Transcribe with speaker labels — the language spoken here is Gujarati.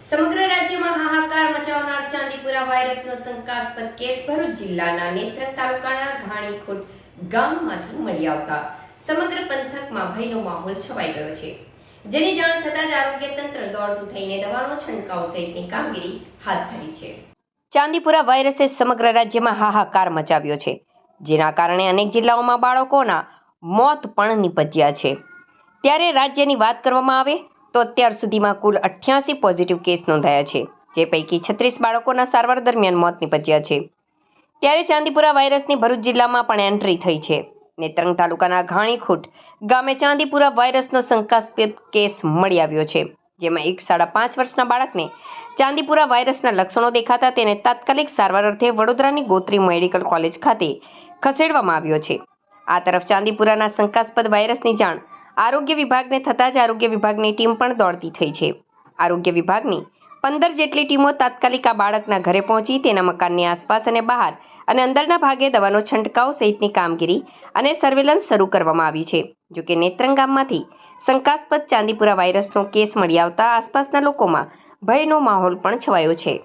Speaker 1: સમગ્ર રાજ્યમાં હાહાકાર મચાવનાર ચાંદીપુરા વાયરસનો શંકાસ્પદ કેસ ભરૂચ જિલ્લાના નેત્રંગ તાલુકાના ઘાણીખોટ ગામમાંથી મળી આવતા સમગ્ર પંથકમાં ભયનો માહોલ છવાઈ ગયો છે, જેની જાણ થતાં જ આરોગ્ય તંત્ર દોડતું થઈને દવાનો છંટકાવ સહિતની કામગીરી હાથ ધરી છે. ચાંદીપુરા વાયરસે સમગ્ર રાજ્યમાં હાહાકાર મચાવ્યો છે, જેના કારણે અનેક જિલ્લાઓમાં બાળકોના મોત પણ નીપજ્યા છે. ત્યારે રાજ્યની વાત કરવામાં આવે તો અત્યાર સુધીમાં કુલ 88 પોઝિટિવ કેસ નોંધાયા છે, જે પૈકી 36 બાળકોના સારવાર દરમિયાન મોત નીપજ્યા છે. ત્યારે ચાંદીપુરા વાયરસની ભરૂચ જિલ્લામાં પણ એન્ટ્રી થઈ છે. નેત્રંગ તાલુકાના ઘાણીખોટ ગામે ચાંદીપુરા વાયરસનો શંકાસ્પદ કેસ મળી આવ્યો છે, જેમાં એક 5.5 વર્ષના બાળકને ચાંદીપુરા વાયરસના લક્ષણો દેખાતા તેને તાત્કાલિક સારવાર અર્થે વડોદરાની ગોત્રી મેડિકલ કોલેજ ખાતે ખસેડવામાં આવ્યો છે. આ તરફ ચાંદીપુરાના શંકાસ્પદ વાયરસની જાણ આરોગ્ય વિભાગને થતાં જ આરોગ્ય વિભાગની ટીમ પણ દોડતી થઈ છે. આરોગ્ય વિભાગની 15 જેટલી ટીમો તાત્કાલિક આ બાળકના ઘરે પહોંચી તેના મકાનની આસપાસ અને બહાર અને અંદરના ભાગે દવાનો છંટકાવ સહિતની કામગીરી અને સર્વેલન્સ શરૂ કરવામાં આવ્યું છે. જોકે નેત્રંગ ગામમાંથી શંકાસ્પદ ચાંદીપુરા વાયરસનો કેસ મળી આવતા આસપાસના લોકોમાં ભયનો માહોલ પણ છવાયો છે.